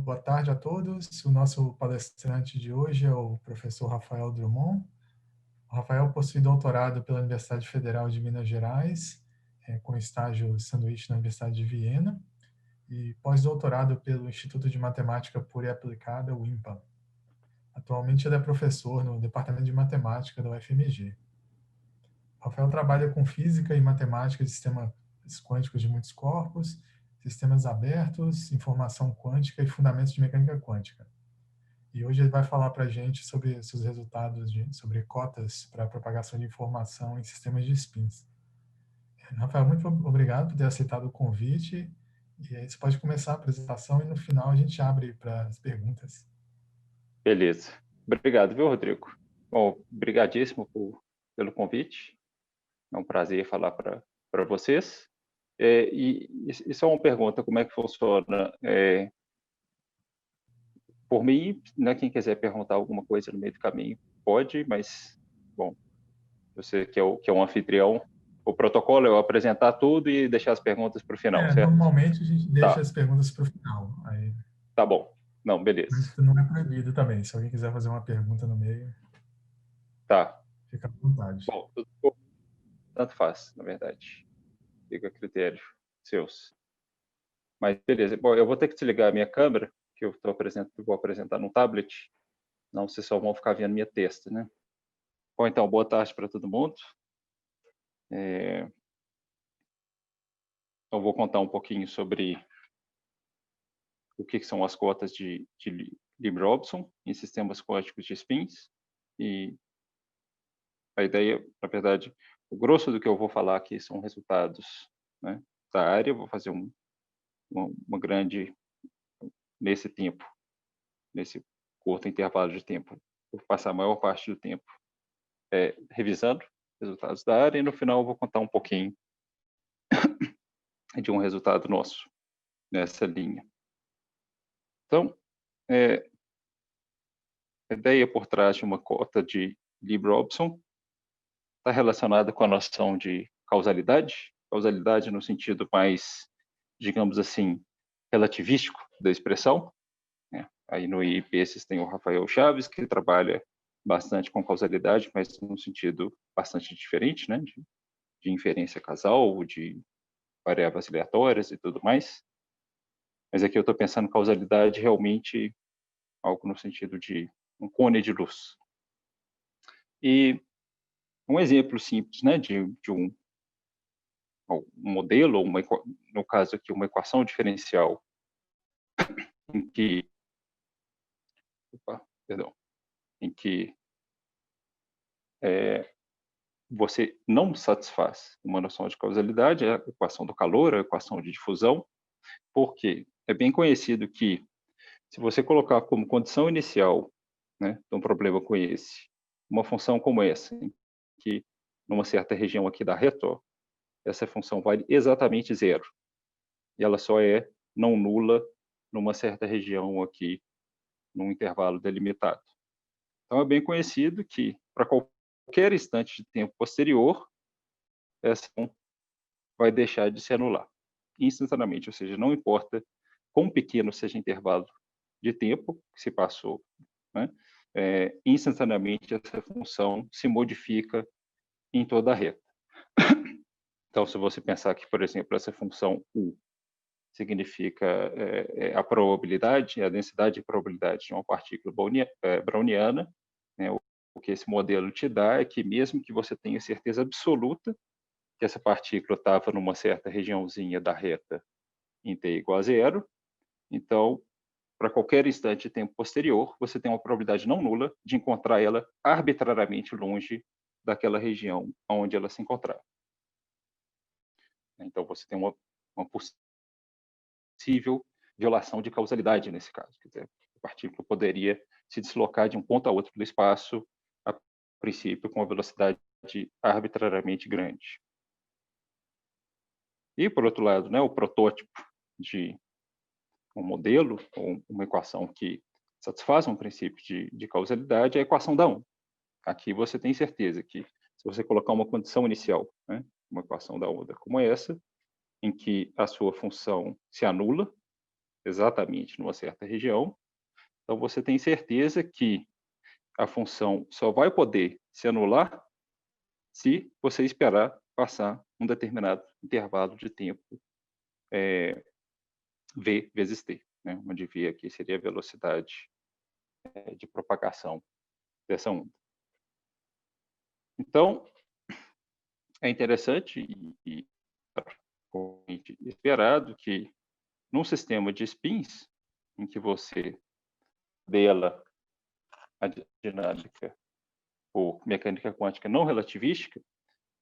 boa tarde a todos. O nosso palestrante de hoje é o professor Rafael Drummond. O Rafael possui doutorado pela Universidade Federal de Minas Gerais, com estágio sanduíche na Universidade de Viena, e pós-doutorado pelo Instituto de Matemática Pura e Aplicada, o INPA. Atualmente ele é professor no Departamento de Matemática da UFMG. O Rafael trabalha com física e matemática de sistemas quânticos de muitos corpos, sistemas abertos, informação quântica e fundamentos de mecânica quântica. E hoje ele vai falar para a gente sobre seus resultados sobre cotas para propagação de informação em sistemas de spins. Rafael, muito obrigado por ter aceitado o convite. E aí você pode começar a apresentação e no final a gente abre para as perguntas. Beleza. Obrigado, viu, Rodrigo? Bom, brigadíssimo pelo convite. É um prazer falar para vocês. E só uma pergunta, como é que funciona? Por mim, né, quem quiser perguntar alguma coisa no meio do caminho, pode, mas, bom, você que é o anfitrião, o protocolo é eu apresentar tudo e deixar as perguntas para o final, certo? Normalmente a gente deixa Tá, as perguntas para o final. Aí, tá bom. Não, beleza. mas não é proibido também. Se alguém quiser fazer uma pergunta no meio, Tá. fica à vontade. Bom, tanto faz, na verdade. Fica a critério seus. Mas beleza. Bom, eu vou ter que desligar a minha câmera, que eu vou apresentar no tablet. Não, vocês só vão ficar vendo minha testa, né? Bom, então, boa tarde para todo mundo. Eu vou contar um pouquinho sobre o que são as cotas de Lieb-Robson em sistemas quânticos de spins. E a ideia, na verdade, o grosso do que eu vou falar aqui são resultados, né, da área. Eu vou fazer uma grande, nesse tempo, nesse curto intervalo de tempo, vou passar a maior parte do tempo revisando resultados da área, e no final eu vou contar um pouquinho de um resultado nosso nessa linha. Então, a ideia por trás de uma cota de Lieb-Robson está relacionada com a noção de causalidade no sentido mais, digamos assim, relativístico da expressão, né? Aí no IIP esses tem o Rafael Chaves, que trabalha bastante com causalidade, mas num sentido bastante diferente, né? De inferência casal, de variáveis aleatórias e tudo mais. Mas aqui eu estou pensando em causalidade realmente algo no sentido de um cone de luz. E um exemplo simples, né, de um modelo, ou no caso aqui, uma equação diferencial em que, em que você não satisfaz uma noção de causalidade, é a equação do calor, a equação de difusão, porque é bem conhecido que se você colocar como condição inicial, né, de um problema como esse, uma função como essa, em que numa certa região aqui da reta, essa função vale exatamente zero, e ela só é não nula numa certa região aqui, num intervalo delimitado. Então é bem conhecido que para qualquer instante de tempo posterior, essa vai deixar de se anular instantaneamente, ou seja, não importa quão pequeno seja o intervalo de tempo que se passou, né? Instantaneamente essa função se modifica em toda a reta. Então, se você pensar que, por exemplo, essa função U significa a probabilidade, a densidade de probabilidade de uma partícula browniana, né? O que esse modelo te dá é que mesmo que você tenha certeza absoluta que essa partícula estava numa certa regiãozinha da reta em t igual a zero, então, para qualquer instante de tempo posterior, você tem uma probabilidade não nula de encontrar ela arbitrariamente longe daquela região onde ela se encontrar. Então, você tem uma possível violação de causalidade nesse caso. Quer dizer, a partícula poderia se deslocar de um ponto a outro do espaço, a princípio, com uma velocidade arbitrariamente grande. E, por outro lado, né, o protótipo de um modelo, ou uma equação que satisfaz um princípio de causalidade é a equação da 1. Aqui você tem certeza que, se você colocar uma condição inicial, né, uma equação da onda como essa, em que a sua função se anula, exatamente numa certa região, então você tem certeza que a função só vai poder se anular se você esperar passar um determinado intervalo de tempo, v vezes t, né, onde v aqui seria a velocidade de propagação dessa onda. Então, é interessante e esperado que num sistema de spins, em que você dela a dinâmica por mecânica quântica não relativística,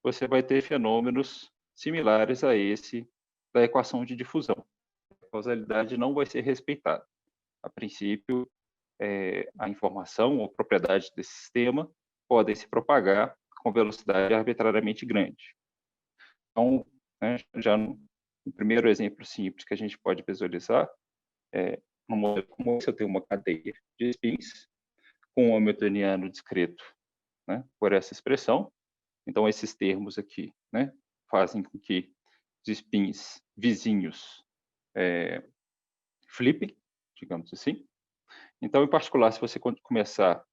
você vai ter fenômenos similares a esse da equação de difusão. A causalidade não vai ser respeitada. A princípio, a informação ou propriedade desse sistema podem se propagar com velocidade arbitrariamente grande. Então, né, já no primeiro exemplo simples que a gente pode visualizar, um modelo como esse, eu tenho uma cadeia de spins com um hamiltoniano discreto, né, por essa expressão. Então, esses termos aqui, né, fazem com que os spins vizinhos flipem, digamos assim. Então, em particular, se você começar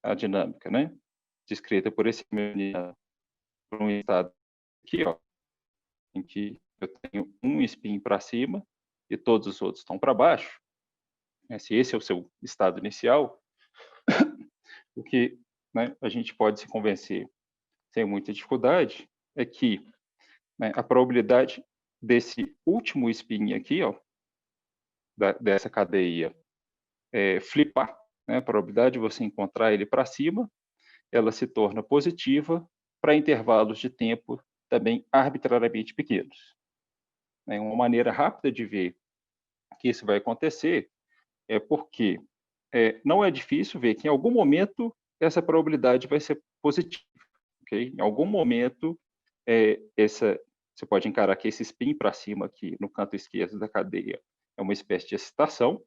a dinâmica, né, descrita por esse hamiltoniano, por um estado aqui, ó, em que eu tenho um spin para cima e todos os outros estão para baixo, né, se esse é o seu estado inicial, o que, né, a gente pode se convencer sem muita dificuldade é que, né, a probabilidade desse último spin aqui, ó, dessa cadeia, flipar, né, a probabilidade de você encontrar ele para cima, ela se torna positiva para intervalos de tempo também arbitrariamente pequenos. Né? Uma maneira rápida de ver que isso vai acontecer é porque não é difícil ver que em algum momento essa probabilidade vai ser positiva. Okay? Em algum momento, você pode encarar que esse spin para cima aqui no canto esquerdo da cadeia é uma espécie de excitação.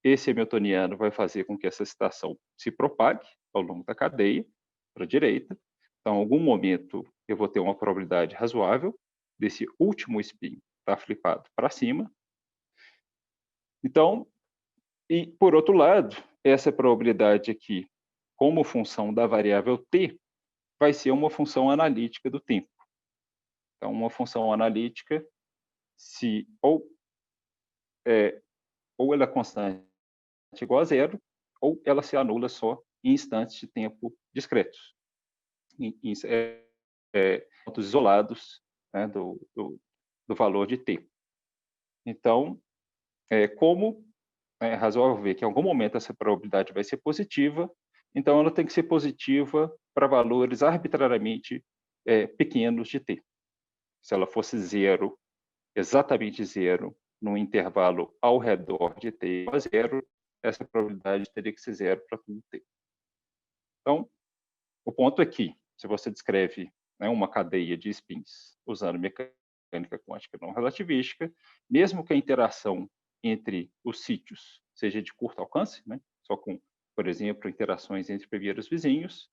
Esse hamiltoniano vai fazer com que essa excitação se propague ao longo da cadeia para a direita. Então, em algum momento, eu vou ter uma probabilidade razoável desse último spin estar flipado para cima. Então, e por outro lado, essa probabilidade aqui, como função da variável t, vai ser uma função analítica do tempo. Então, uma função analítica, se ou ela é constante igual a zero, ou ela se anula só em instantes de tempo discretos, em pontos isolados, né, do valor de t. Então, como é razoável ver que em algum momento essa probabilidade vai ser positiva, então ela tem que ser positiva para valores arbitrariamente pequenos de t. Se ela fosse zero, exatamente zero, num intervalo ao redor de t igual a zero, essa probabilidade teria que ser zero para tudo t. Então, o ponto é que, se você descreve, né, uma cadeia de spins usando mecânica quântica não relativística, mesmo que a interação entre os sítios seja de curto alcance, né, só com, por exemplo, interações entre primeiros vizinhos,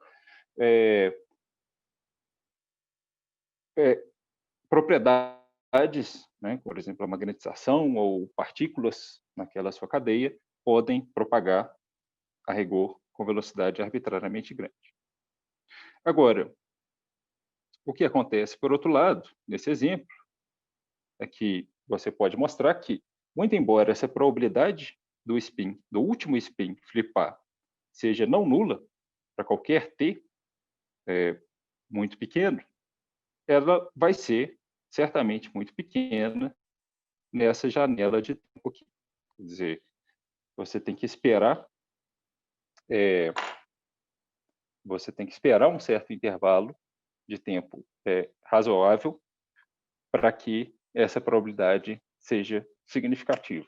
propriedades, né, por exemplo, a magnetização ou partículas naquela sua cadeia, podem propagar a rigor com velocidade arbitrariamente grande. Agora, o que acontece, por outro lado, nesse exemplo, é que você pode mostrar que, muito embora essa probabilidade do spin, do último spin flipar, seja não nula para qualquer t muito pequeno, ela vai ser certamente muito pequena nessa janela de tempo aqui. Quer dizer, você tem que esperar um certo intervalo de tempo razoável para que essa probabilidade seja significativa.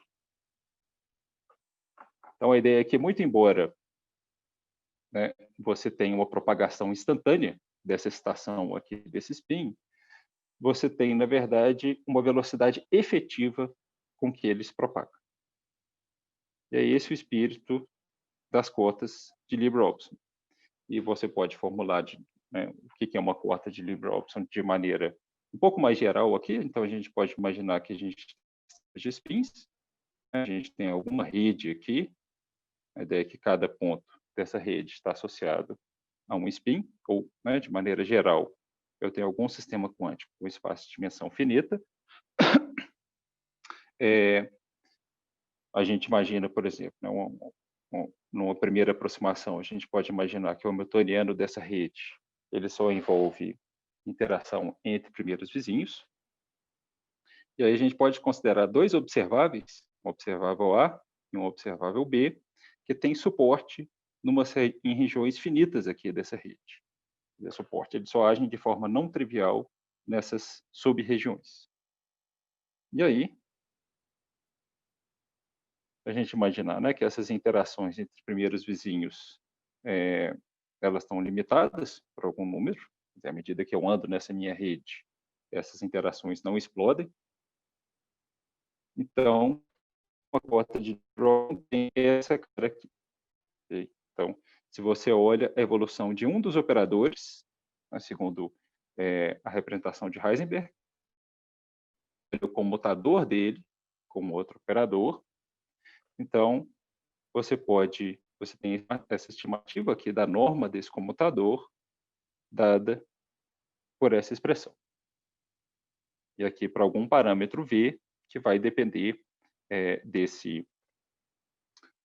Então, a ideia é que, muito embora, né, você tenha uma propagação instantânea dessa excitação aqui, desse spin, você tem, na verdade, uma velocidade efetiva com que ele se propaga. E é esse o espírito das cotas de Lieb-Robson. E você pode formular né, o que é uma cota de Lieb-Robson de maneira um pouco mais geral aqui. Então, a gente pode imaginar que a gente de spins, A gente tem alguma rede aqui, a ideia é que cada ponto dessa rede está associado a um spin, ou, né, de maneira geral, eu tenho algum sistema quântico com espaço de dimensão finita. A gente imagina, por exemplo, né, numa primeira aproximação, a gente pode imaginar que o hamiltoniano dessa rede, ele só envolve interação entre primeiros vizinhos. E aí a gente pode considerar dois observáveis, um observável A e um observável B, que têm suporte em regiões finitas aqui dessa rede. O suporte, eles só agem de forma não trivial nessas sub-regiões. E aí, a gente imaginar, né, que essas interações entre os primeiros vizinhos, elas estão limitadas por algum número, à medida que eu ando nessa minha rede, essas interações não explodem. Então, uma cota de Brown tem essa cara aqui. Okay? Então, se você olha a evolução de um dos operadores, né, segundo a representação de Heisenberg, o comutador dele como outro operador, então você tem essa estimativa aqui da norma desse comutador dada por essa expressão. E aqui para algum parâmetro V, que vai depender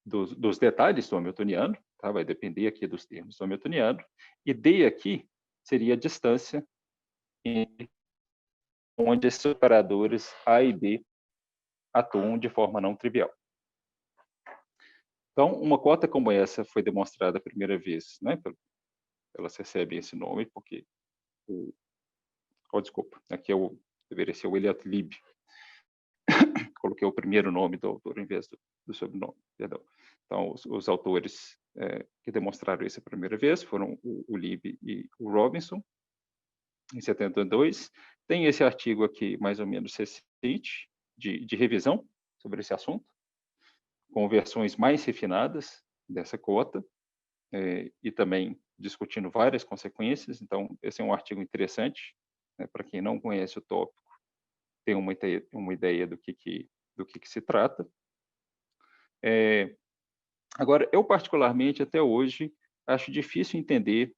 dos detalhes do hamiltoniano, tá? Vai depender aqui dos termos do hamiltoniano, e D aqui seria a distância entre onde esses operadores A e B atuam de forma não trivial. Então, uma cota como essa foi demonstrada a primeira vez, né? Elas recebem esse nome porque desculpa, aqui deveria ser o Elliott Lieb. Coloquei o primeiro nome do autor em vez do sobrenome, perdão. Então, os autores que demonstraram isso a primeira vez foram o Lieb e o Robinson, em 72. Tem esse artigo aqui, mais ou menos recente, de revisão sobre esse assunto, com versões mais refinadas dessa cota, e também discutindo várias consequências. Então, esse é um artigo interessante, né, para quem não conhece o tópico, tem uma ideia do que se trata. Agora, eu particularmente, até hoje, acho difícil entender,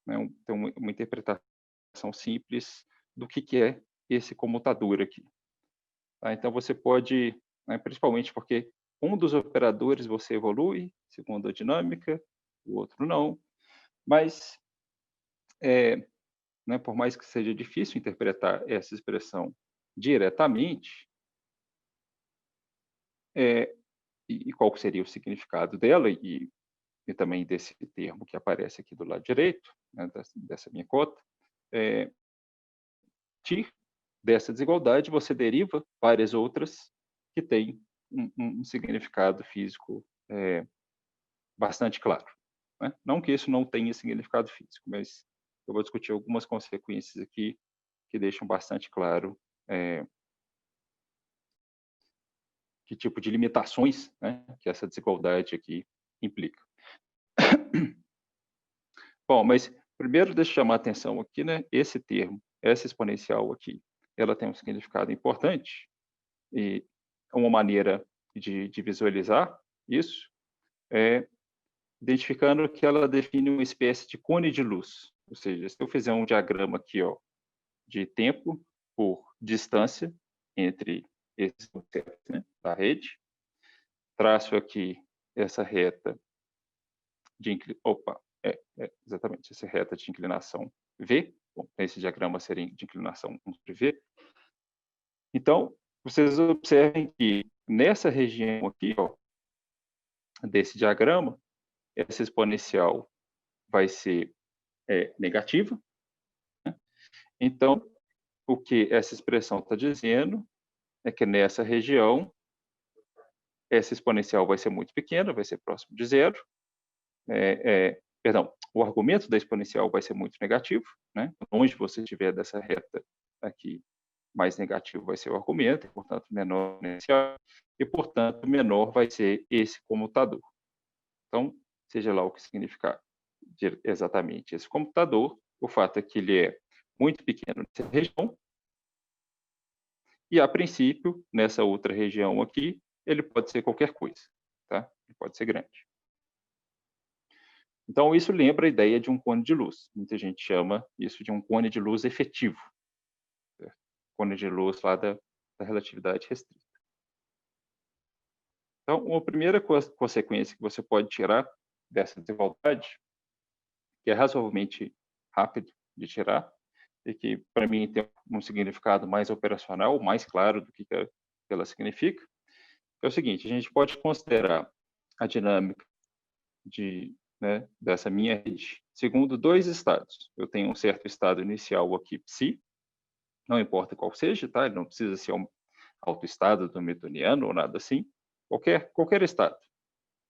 né, ter uma interpretação simples do que é esse comutador aqui. Tá? Então, você pode, né, principalmente porque um dos operadores você evolui, segundo a dinâmica, o outro não, mas, né, por mais que seja difícil interpretar essa expressão diretamente, e qual seria o significado dela, e também desse termo que aparece aqui do lado direito, né, dessa minha cota, dessa desigualdade você deriva várias outras que têm um significado físico bastante claro. Né? Não que isso não tenha significado físico, mas eu vou discutir algumas consequências aqui que deixam bastante claro que tipo de limitações, né, que essa desigualdade aqui implica. Bom, mas primeiro deixa eu chamar a atenção aqui, né, esse termo, essa exponencial aqui, ela tem um significado importante, e uma maneira de visualizar isso é identificando que ela define uma espécie de cone de luz. Ou seja, se eu fizer um diagrama aqui, ó, de tempo por distância entre esses objetos, né, da rede, traço aqui essa reta exatamente, essa reta de inclinação V. Bom, esse diagrama seria de inclinação 1 sobre V. Então, vocês observem que nessa região aqui, ó, desse diagrama, essa exponencial vai ser negativa. Né? Então, o que essa expressão está dizendo é que nessa região, essa exponencial vai ser muito pequena, vai ser próximo de zero. Perdão, o argumento da exponencial vai ser muito negativo. Né? Onde você estiver dessa reta aqui, mais negativo vai ser o argumento, e, portanto, menor exponencial, e, portanto, menor vai ser esse comutador. Então, seja lá o que significar exatamente esse computador, o fato é que ele é muito pequeno nessa região, e a princípio, nessa outra região aqui, ele pode ser qualquer coisa, tá? Ele pode ser grande. Então, isso lembra a ideia de um cone de luz. Muita gente chama isso de um cone de luz efetivo. Certo? Cone de luz lá da relatividade restrita. Então, uma primeira consequência que você pode tirar dessa desigualdade, que é razoavelmente rápido de tirar, e que, para mim, tem um significado mais operacional, mais claro do que ela significa, é o seguinte: a gente pode considerar a dinâmica dessa minha rede segundo dois estados. Eu tenho um certo estado inicial aqui, psi, não importa qual seja, tá? Ele não precisa ser um autoestado do Hamiltoniano ou nada assim, qualquer estado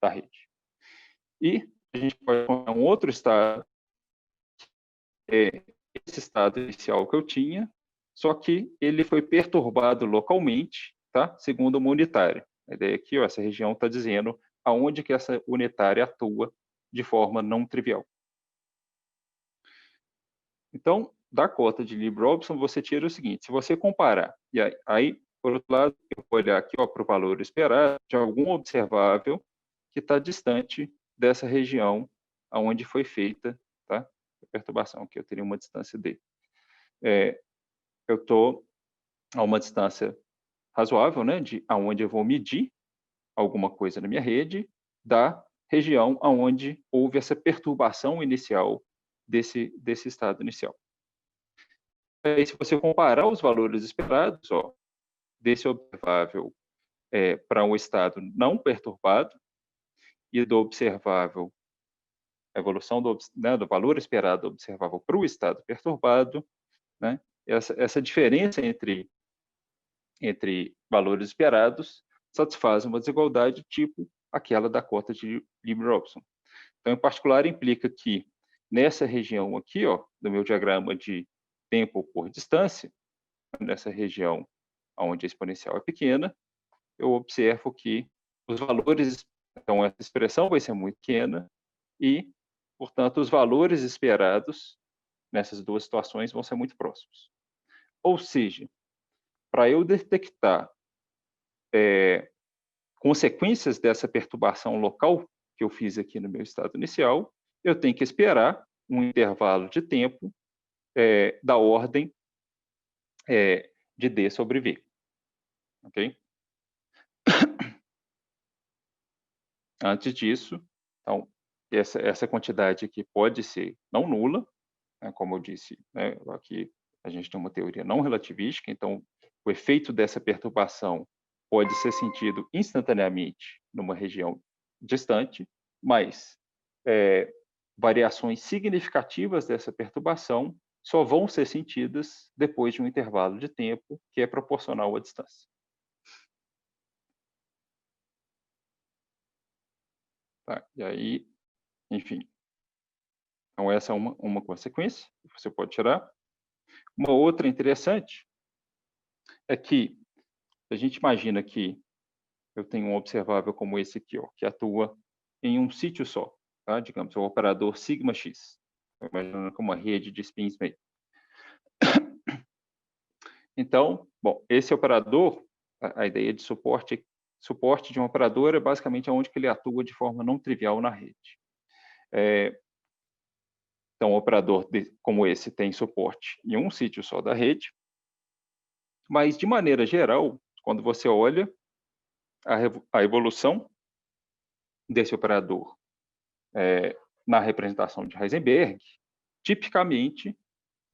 da rede. E a gente pode ter um outro estado, esse estado inicial que eu tinha, só que ele foi perturbado localmente, tá? Segundo uma unitária. A ideia aqui, ó, essa região está dizendo aonde que essa unitária atua de forma não trivial. Então, da cota de Lie-Robson, você tira o seguinte: se você comparar, e aí por outro lado, eu vou olhar aqui para o valor esperado de algum observável que está distante dessa região aonde foi feita, tá? A perturbação, aqui eu teria uma distância d. Eu estou a uma distância razoável, né, de aonde eu vou medir alguma coisa na minha rede, da região aonde houve essa perturbação inicial desse estado inicial. Aí, se você comparar os valores esperados, ó, desse observável para um estado não perturbado e do observável, a evolução do valor esperado observável para o estado perturbado, né, essa diferença entre valores esperados satisfaz uma desigualdade tipo aquela da cota de Lie-Robson. Então, em particular, implica que nessa região aqui, ó, do meu diagrama de tempo por distância, nessa região onde a exponencial é pequena, eu observo que os valores, então essa expressão vai ser muito pequena e, portanto, os valores esperados nessas duas situações vão ser muito próximos. Ou seja, para eu detectar consequências dessa perturbação local que eu fiz aqui no meu estado inicial, eu tenho que esperar um intervalo de tempo da ordem de D sobre V. Ok? Antes disso, então, essa quantidade aqui pode ser não nula, né, como eu disse, né, aqui a gente tem uma teoria não relativística, então o efeito dessa perturbação pode ser sentido instantaneamente numa região distante, mas variações significativas dessa perturbação só vão ser sentidas depois de um intervalo de tempo que é proporcional à distância. Tá? E aí, enfim, então essa é uma consequência que você pode tirar. Uma outra interessante é que a gente imagina que eu tenho um observável como esse aqui, ó, que atua em um sítio só, tá? Digamos, o operador sigma x, imaginando como uma rede de spins meio. Então, bom, esse operador, a ideia de suporte de um operador é basicamente onde que ele atua de forma não trivial na rede. Então, um operador como esse tem suporte em um sítio só da rede, mas, de maneira geral, quando você olha a evolução desse operador na representação de Heisenberg, tipicamente,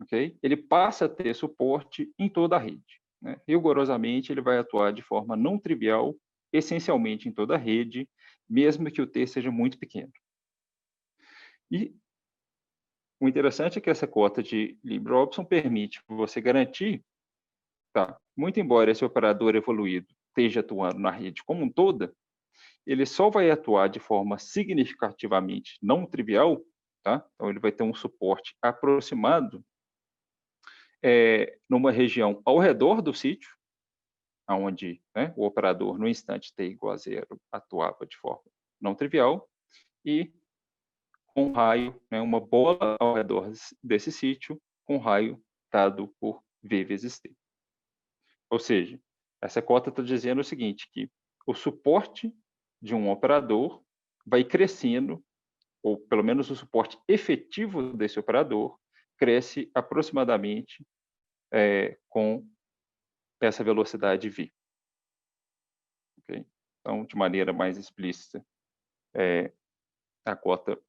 okay, ele passa a ter suporte em toda a rede. Né? Rigorosamente, ele vai atuar de forma não trivial, essencialmente em toda a rede, mesmo que o T seja muito pequeno. E o interessante é que essa cota de Lie-Robson permite você garantir, tá, muito embora esse operador evoluído esteja atuando na rede como um toda, ele só vai atuar de forma significativamente não trivial, tá? Então ele vai ter um suporte aproximado numa região ao redor do sítio, onde, né, o operador no instante t igual a zero atuava de forma não trivial, e com raio, né, uma bola ao redor desse sítio, com raio dado por V vezes T. Ou seja, essa cota está dizendo o seguinte, que o suporte de um operador vai crescendo, ou pelo menos o suporte efetivo desse operador cresce aproximadamente com essa velocidade v. Okay? Então, de maneira mais explícita, a cota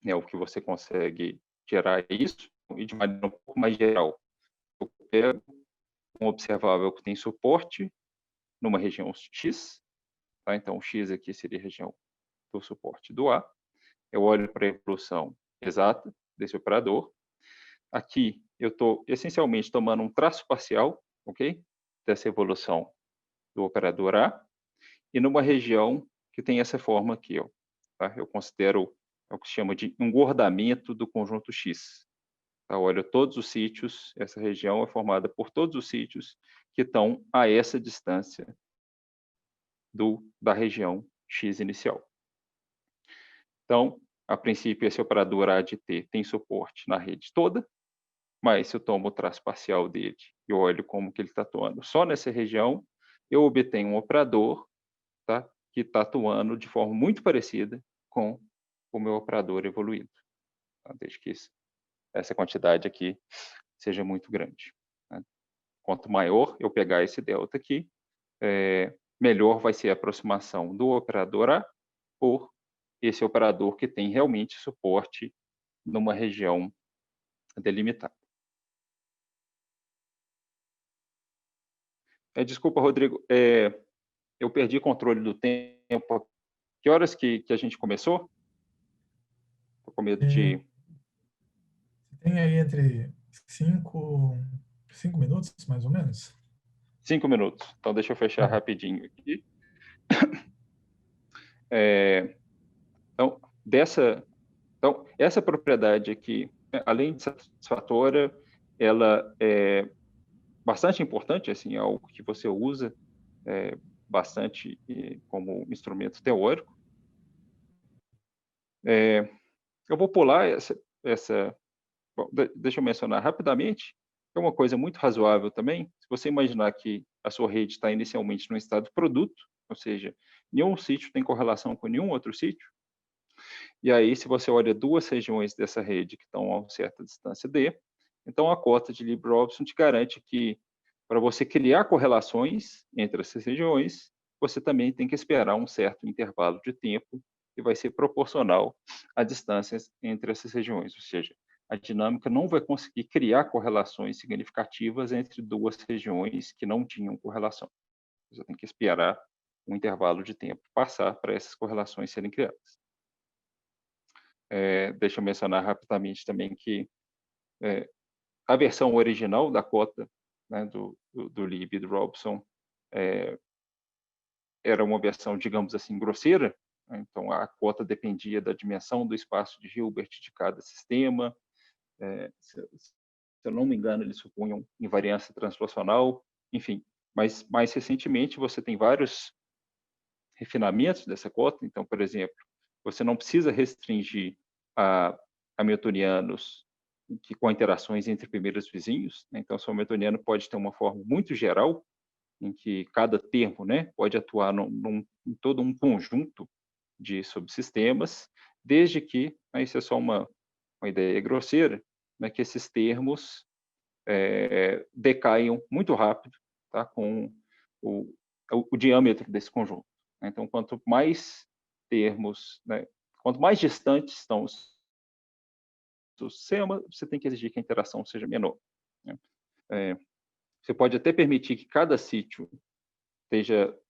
é o que você consegue gerar isso, e de maneira um pouco mais geral, eu pego um observável que tem suporte numa região X, tá? Então, o X aqui seria a região do suporte do A. Eu olho para a evolução exata desse operador. Aqui, eu estou essencialmente tomando um traço parcial, ok? Dessa evolução do operador A, e numa região que tem essa forma aqui, ó, tá? Eu considero o que se chama de engordamento do conjunto X. Tá? Olha, todos os sítios, essa região é formada por todos os sítios que estão a essa distância da região X inicial. Então, a princípio, esse operador ADT tem suporte na rede toda, mas se eu tomo o traço parcial dele e olho como que ele está atuando só nessa região, eu obtenho um operador, tá, que está atuando de forma muito parecida com o meu operador evoluído, tá? Desde que essa quantidade aqui seja muito grande, né? Quanto maior eu pegar esse delta aqui, melhor vai ser a aproximação do operador A por esse operador que tem realmente suporte numa região delimitada. Desculpa, Rodrigo, eu perdi controle do tempo. Que horas que a gente começou? Estou com medo de... Você tem aí entre 5 minutos, mais ou menos? 5 minutos. Então, deixa eu fechar Tá. rapidinho aqui. Então, essa propriedade aqui, além de satisfatória, ela é bastante importante, assim, é algo que você usa bastante como instrumento teórico. Eu vou pular bom, deixa eu mencionar rapidamente, é uma coisa muito razoável também, se você imaginar que a sua rede está inicialmente no estado produto, ou seja, nenhum sítio tem correlação com nenhum outro sítio, e aí se você olha duas regiões dessa rede que estão a uma certa distância D, então a cota de Lieb-Robson te garante que para você criar correlações entre essas regiões, você também tem que esperar um certo intervalo de tempo que vai ser proporcional à distância entre essas regiões, ou seja, a dinâmica não vai conseguir criar correlações significativas entre duas regiões que não tinham correlação. Você tem que esperar um intervalo de tempo passar para essas correlações serem criadas. Deixa eu mencionar rapidamente também que a versão original da cota, né, do Lieb e do Robson era uma versão, digamos assim, grosseira, né? Então a cota dependia da dimensão do espaço de Hilbert de cada sistema. Se eu não me engano, eles supunham invariância translacional, enfim. Mas mais recentemente você tem vários refinamentos dessa cota. Então, por exemplo, você não precisa restringir a hamiltonianos com interações entre primeiros vizinhos, né? Então, seu hamiltoniano pode ter uma forma muito geral, em que cada termo, né, pode atuar em todo um conjunto de subsistemas, desde que, isso é só uma ideia grosseira, né, que esses termos decaiam muito rápido, tá, com o diâmetro desse conjunto. Então, quanto mais termos, né, quanto mais distantes estão os sistemas, você tem que exigir que a interação seja menor, né? Você pode até permitir que cada sítio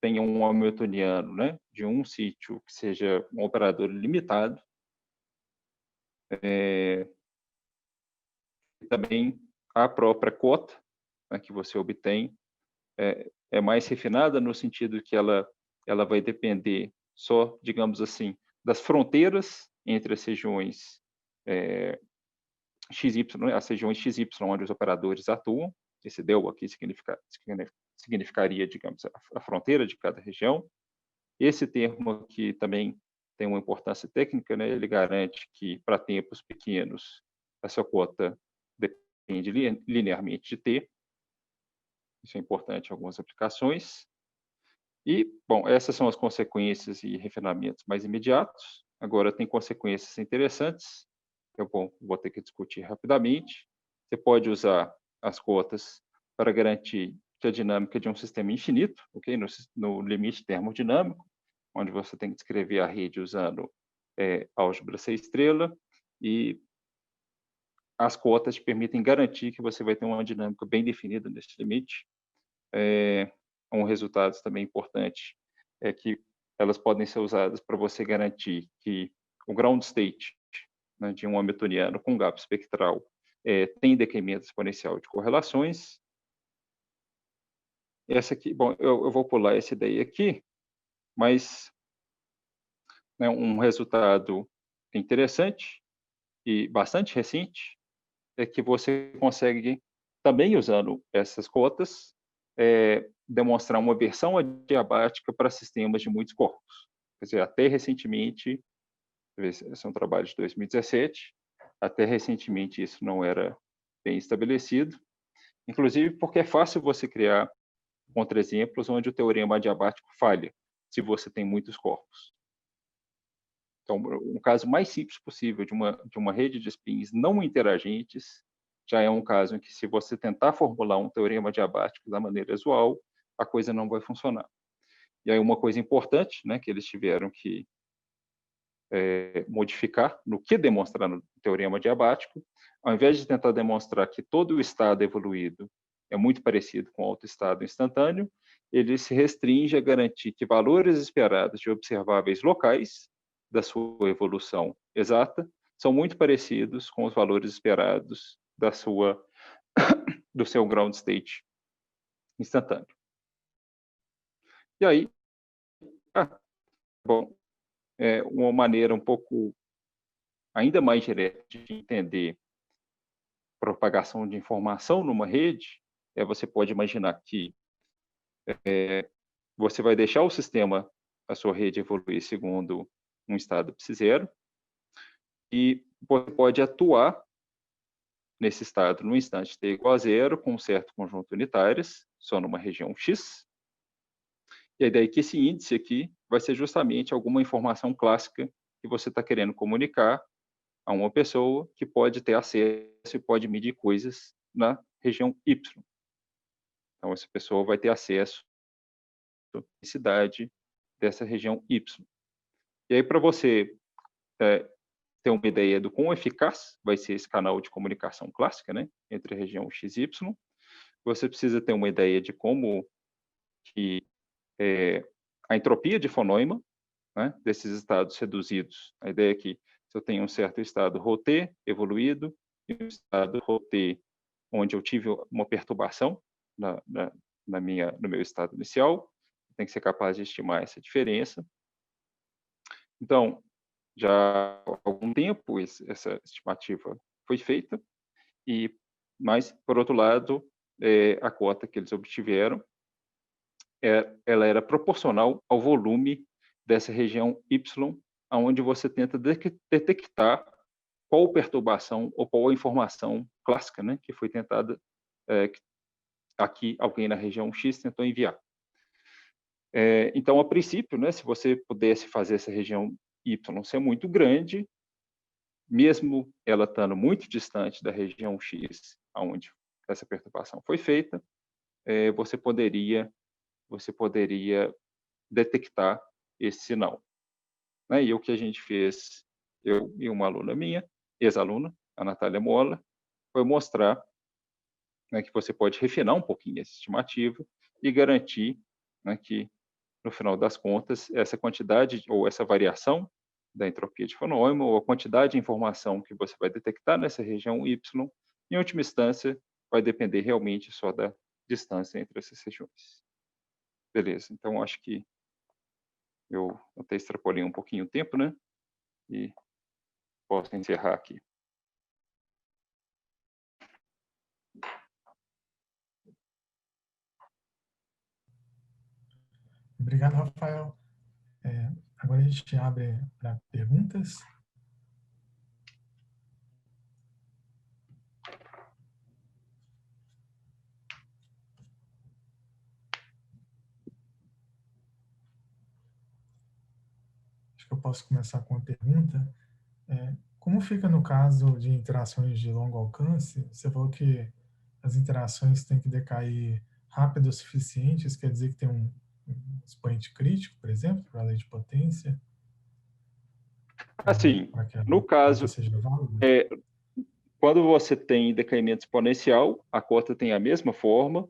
tenha um hamiltoniano, né, de um sítio que seja um operador limitado. Também a própria cota, né, que você obtém é mais refinada no sentido que ela vai depender só, digamos assim, das fronteiras entre as regiões XY, as regiões XY onde os operadores atuam. Esse del aqui significaria, digamos, a fronteira de cada região. Esse termo aqui também tem uma importância técnica, né? Ele garante que para tempos pequenos essa cota depende linearmente de T. Isso é importante em algumas aplicações. E, bom, essas são as consequências e refinamentos mais imediatos. Agora, tem consequências interessantes, que eu vou ter que discutir rapidamente. Você pode usar as cotas para garantir que a dinâmica de um sistema é infinito, ok? No limite termodinâmico, onde você tem que descrever a rede usando álgebra C-estrela, e as cotas te permitem garantir que você vai ter uma dinâmica bem definida nesse limite. Um resultado também importante é que elas podem ser usadas para você garantir que o ground state, né, de um hamiltoniano com gap espectral tem decremento exponencial de correlações. Essa aqui, bom, eu vou pular essa ideia aqui, mas, né, um resultado interessante e bastante recente é que você consegue, também usando essas cotas, demonstrar uma versão adiabática para sistemas de muitos corpos. Quer dizer, até recentemente, esse é um trabalho de 2017, até recentemente isso não era bem estabelecido, inclusive porque é fácil você criar contra-exemplos onde o teorema adiabático falha, se você tem muitos corpos. Então, um caso mais simples possível de uma rede de spins não interagentes já é um caso em que, se você tentar formular um teorema adiabático da maneira usual, a coisa não vai funcionar. E aí uma coisa importante, né, que eles tiveram que modificar no que demonstrar no teorema adiabático, ao invés de tentar demonstrar que todo o estado evoluído é muito parecido com o autoestado instantâneo, ele se restringe a garantir que valores esperados de observáveis locais da sua evolução exata são muito parecidos com os valores esperados do seu ground state instantâneo. E aí, bom, uma maneira um pouco ainda mais direta de entender propagação de informação numa rede, você pode imaginar que você vai deixar o sistema, a sua rede, evoluir segundo um estado psi-zero, e você pode atuar nesse estado no instante t igual a zero, com um certo conjunto unitárias, só numa região X, e aí daí que esse índice aqui vai ser justamente alguma informação clássica que você está querendo comunicar a uma pessoa que pode ter acesso e pode medir coisas na região Y. Então, essa pessoa vai ter acesso à cidade dessa região Y. E aí, para você ter uma ideia do quão eficaz vai ser esse canal de comunicação clássica, né, entre a região X e Y, você precisa ter uma ideia de como que a entropia de von Neumann, né, desses estados reduzidos. A ideia é que, se eu tenho um certo estado ρt evoluído e um estado ρt onde eu tive uma perturbação no meu estado inicial, tem que ser capaz de estimar essa diferença. Então, já há algum tempo essa estimativa foi feita, mas, por outro lado, a cota que eles obtiveram, ela era proporcional ao volume dessa região Y, aonde você tenta detectar qual perturbação ou qual informação clássica, né, que foi tentada, que aqui alguém na região X tentou enviar. Então, a princípio, né, se você pudesse fazer essa região Y ser muito grande, mesmo ela estando muito distante da região X, onde essa perturbação foi feita, você poderia detectar esse sinal. Né? E o que a gente fez, eu e uma aluna minha, ex-aluna, a Natália Mola, foi mostrar, né, que você pode refinar um pouquinho essa estimativa e garantir, né, que, no final das contas, essa quantidade ou essa variação da entropia de von Neumann, ou a quantidade de informação que você vai detectar nessa região Y, em última instância, vai depender realmente só da distância entre essas regiões. Beleza, então acho que eu até extrapolei um pouquinho o tempo, né? E posso encerrar aqui. Obrigado, Rafael. Agora a gente abre para perguntas. acho que eu posso começar com uma pergunta. Como fica no caso de interações de longo alcance? Você falou que as interações têm que decair rápido o suficiente, isso quer dizer que tem um expoente crítico, por exemplo, para a lei de potência, Assim, para que a no cota caso, seja válida? quando você tem decaimento exponencial, a cota tem a mesma forma.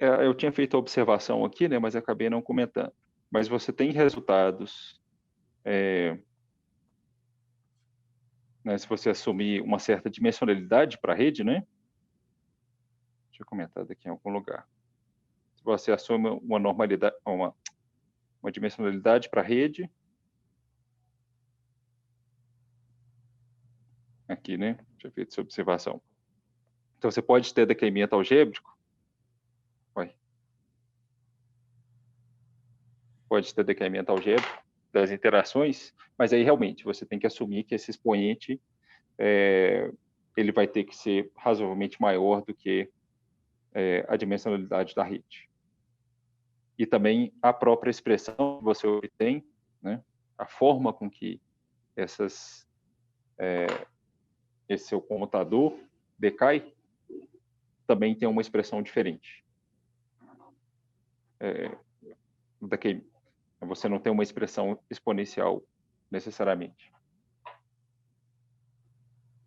Eu tinha feito a observação aqui, né, mas acabei não comentando. Mas você tem resultados, né, se você assumir uma certa dimensionalidade para a rede, né? Deixa eu comentar daqui em algum lugar. Se você assume uma normalidade, uma dimensionalidade para a rede, aqui, né? Deixa eu ver essa observação. Então, você pode ter decaimento algébrico, pode ter decaimento algébrico das interações, mas aí realmente você tem que assumir que esse expoente ele vai ter que ser razoavelmente maior do que a dimensionalidade da rede. E também a própria expressão que você obtém, né, a forma com que esse seu comutador decai, também tem uma expressão diferente. Você não tem uma expressão exponencial necessariamente.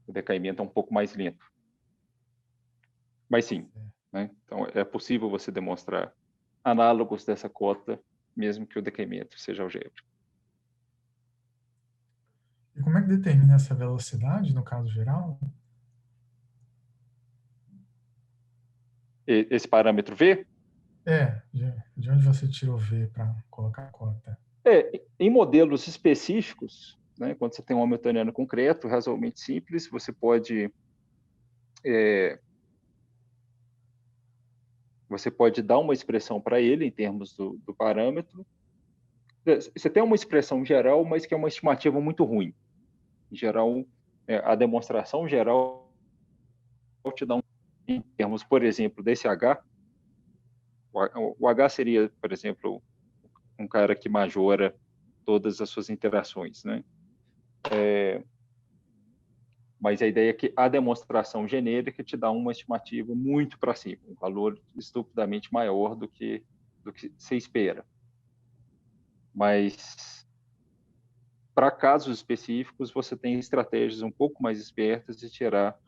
O decaimento é um pouco mais lento. Mas sim, né? Então é possível você demonstrar análogos dessa cota, mesmo que o decaimento seja algébrico. E como é que determina essa velocidade, no caso geral? Esse parâmetro V, De onde você tira o V para colocar a cota? em modelos específicos, né, quando você tem um hamiltoniano concreto, razoavelmente simples, você pode dar uma expressão para ele em termos do parâmetro. Você tem uma expressão geral, mas que é uma estimativa muito ruim. Em geral, a demonstração geral te dá em termos, por exemplo, desse H. O H seria, por exemplo, um cara que majora todas as suas interações, né? Mas a ideia é que a demonstração genérica te dá uma estimativa muito para cima, um valor estupidamente maior do que se espera. Mas para casos específicos, você tem estratégias um pouco mais espertas de tirar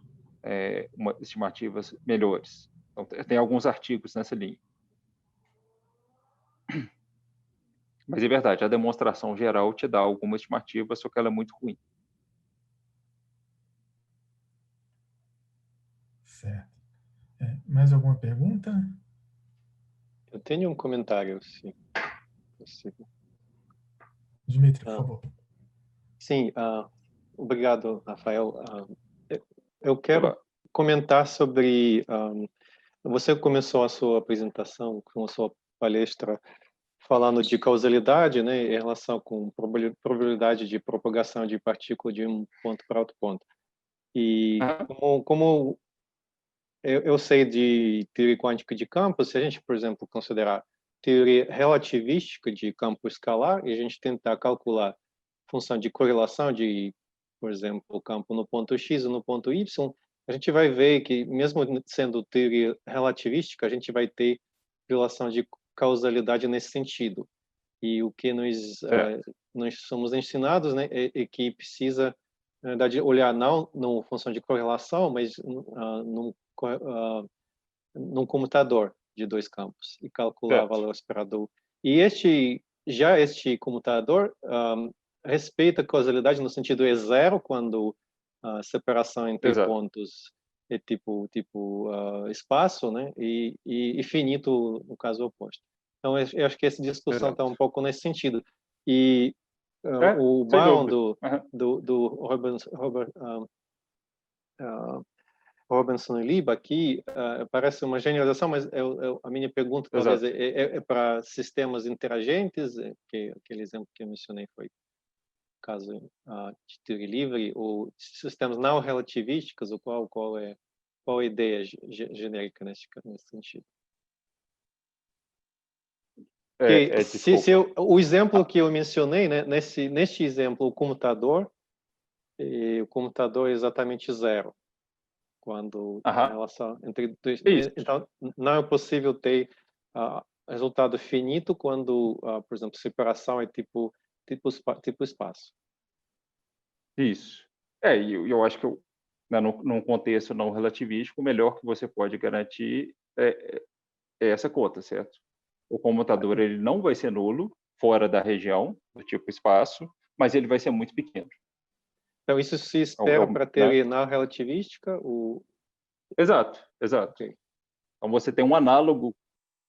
estimativas melhores. Então, tem alguns artigos nessa linha. Mas é verdade, a demonstração geral te dá alguma estimativa, só que ela é muito ruim. Certo. Mais alguma pergunta? Eu tenho um comentário, se possível. Dmitry, por favor. Sim, obrigado, Rafael. Eu quero Olá. comentar sobre... você começou a sua apresentação, com a sua palestra, falando de causalidade, né, em relação com probabilidade de propagação de partícula de um ponto para outro ponto. E como eu sei de teoria quântica de campos, se a gente, por exemplo, considerar teoria relativística de campo escalar e a gente tentar calcular função de correlação de, por exemplo, o campo no ponto X e no ponto Y, a gente vai ver que, mesmo sendo teoria relativística, a gente vai ter relação de causalidade nesse sentido. E o que nós somos ensinados, né, é que precisa, na verdade, olhar não na função de correlação, mas num computador de dois campos e calcular o valor esperado. E este computador respeita a causalidade no sentido é zero quando a separação entre pontos é tipo espaço, né? E infinito no caso oposto. Então eu acho que essa discussão está um pouco nesse sentido. E o Brown do Robinson e Lieb aqui parece uma generalização, mas a minha pergunta talvez é para sistemas interagentes, que aquele exemplo que eu mencionei foi caso de teoria livre, ou sistemas não relativísticos, ou qual é a ideia genérica nesse sentido? O exemplo que eu mencionei, né, neste exemplo, o computador é exatamente zero. Quando a relação entre dois... Então, não é possível ter resultado finito quando, por exemplo, separação é tipo espaço. Isso. E eu acho que num contexto não relativístico, o melhor que você pode garantir é essa conta, certo? O comutador ele não vai ser nulo fora da região do tipo espaço, mas ele vai ser muito pequeno. Então, isso se espera para ter na relativística? Exato. Okay. Então, você tem um análogo,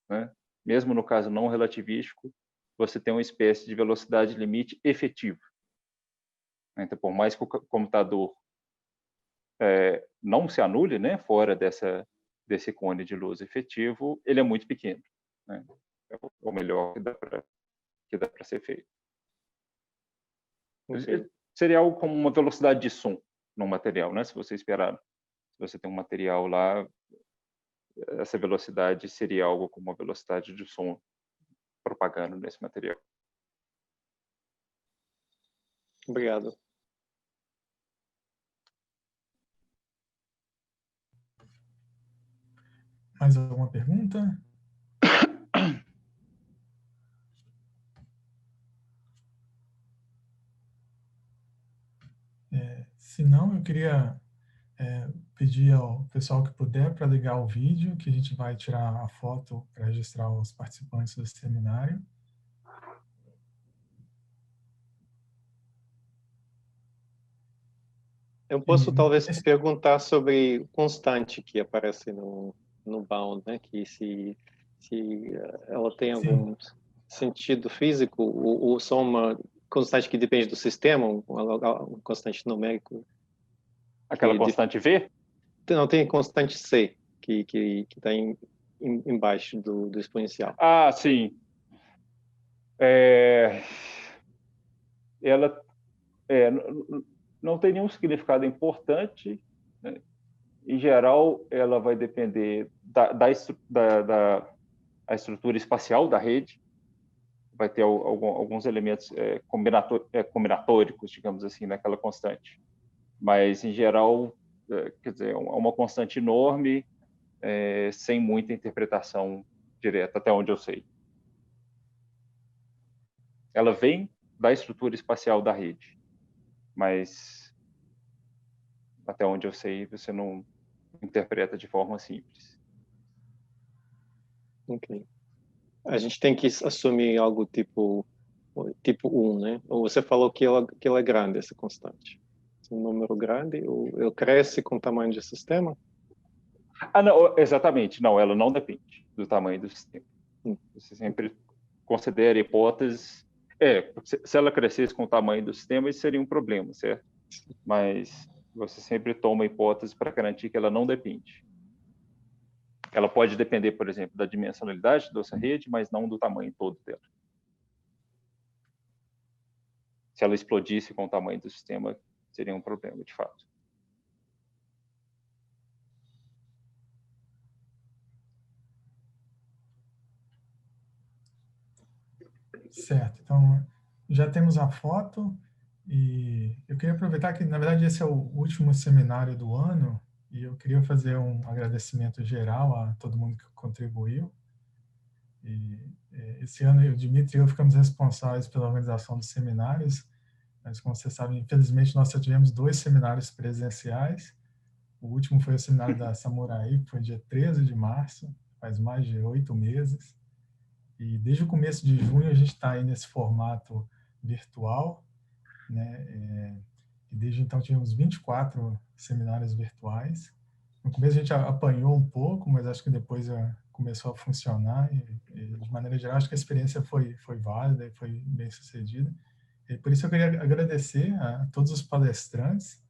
né? Mesmo no caso não relativístico, você tem uma espécie de velocidade limite efetiva. Então, por mais que o computador não se anule, né, fora desse cone de luz efetivo, ele é muito pequeno. Né? É o melhor que dá para ser feito. Okay. Seria algo como uma velocidade de som no material, né? Se você esperar, se você tem um material lá, essa velocidade seria algo como uma velocidade de som propagando nesse material. Obrigado. Mais alguma pergunta? Se não, eu queria pedir ao pessoal que puder para ligar o vídeo, que a gente vai tirar a foto para registrar os participantes do seminário. Eu posso talvez perguntar sobre constante que aparece no bound, né? Que se ela tem algum sentido físico ou só uma constante que depende do sistema, um constante numérico. Aquela constante V? Não, tem constante C, que está embaixo do exponencial. Ah, sim. Ela não tem nenhum significado importante, né? Em geral, ela vai depender da estrutura espacial da rede, vai ter alguns elementos combinatóricos, digamos assim, naquela constante. Mas, em geral, quer dizer, é uma constante enorme, sem muita interpretação direta, até onde eu sei. Ela vem da estrutura espacial da rede, mas até onde eu sei, você não interpreta de forma simples. Ok. A gente tem que assumir algo tipo 1, né? Ou você falou que ela é grande, essa constante. Um número grande, ou ele cresce com o tamanho do sistema? Não, exatamente. Não, ela não depende do tamanho do sistema. Você sempre considera hipóteses. Se ela crescesse com o tamanho do sistema, isso seria um problema, certo? Mas você sempre toma hipótese para garantir que ela não depende. Ela pode depender, por exemplo, da dimensionalidade dessa rede, mas não do tamanho todo dela. Se ela explodisse com o tamanho do sistema, seria um problema, de fato. Certo. Então, já temos a foto e eu queria aproveitar que, na verdade, esse é o último seminário do ano e eu queria fazer um agradecimento geral a todo mundo que contribuiu. E esse ano, o Dmitry e eu ficamos responsáveis pela organização dos seminários, mas, como você sabe, infelizmente, nós só tivemos 2 seminários presenciais. O último foi o seminário da Samurai, que foi dia 13 de março, faz mais de 8 meses. E desde o começo de junho a gente está aí nesse formato virtual, né? E desde então tivemos 24 seminários virtuais. No começo a gente apanhou um pouco, mas acho que depois começou a funcionar e de maneira geral acho que a experiência foi válida e foi bem sucedida. E por isso eu queria agradecer a todos os palestrantes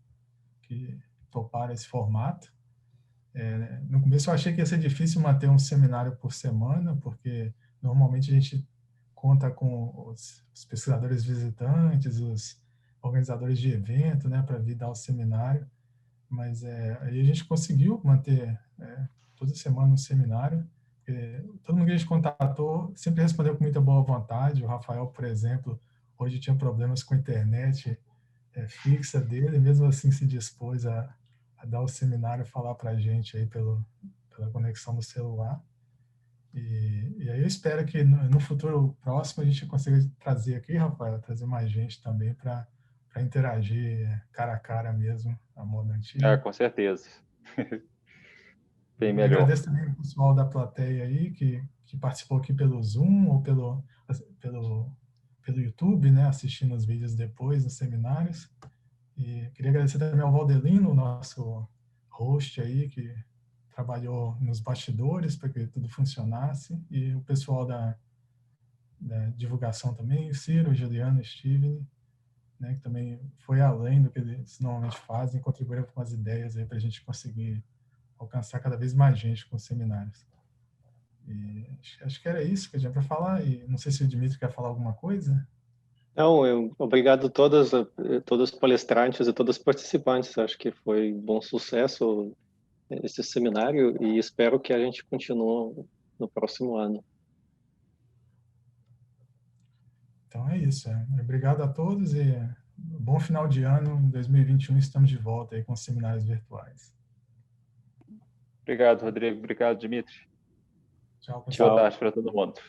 que toparam esse formato. No começo eu achei que ia ser difícil manter um seminário por semana, porque normalmente a gente conta com os pesquisadores visitantes, os organizadores de evento, né, para vir dar o seminário. Mas aí a gente conseguiu manter toda semana um seminário. Todo mundo que a gente contatou sempre respondeu com muita boa vontade. O Rafael, por exemplo, hoje tinha problemas com a internet fixa dele, mesmo assim se dispôs a dar o seminário e falar para a gente aí pela conexão do celular. E aí eu espero que no futuro próximo a gente consiga trazer aqui, Rafael, trazer mais gente também para interagir cara a cara mesmo, a moda antiga. Com certeza. Bem Eu melhor. agradeço também o pessoal da plateia aí que participou aqui pelo Zoom ou pelo YouTube, né, assistindo os vídeos depois, nos seminários. E queria agradecer também ao Valdelino, nosso host aí, que trabalhou nos bastidores para que tudo funcionasse, e o pessoal da divulgação também, o Ciro, o Juliano, o Steven, né, que também foi além do que eles normalmente fazem, contribuíram com as ideias aí para a gente conseguir alcançar cada vez mais gente com os seminários. E acho que era isso que eu tinha para falar, e não sei se o Dimitri quer falar alguma coisa. Não, obrigado a todos os palestrantes e todos os participantes. Acho que foi um bom sucesso esse seminário e espero que a gente continue no próximo ano. Então é isso. Obrigado a todos e bom final de ano. Em 2021 estamos de volta aí com os seminários virtuais. Obrigado, Rodrigo. Obrigado, Dimitri. Tchau, Boa pessoal. tarde para todo mundo.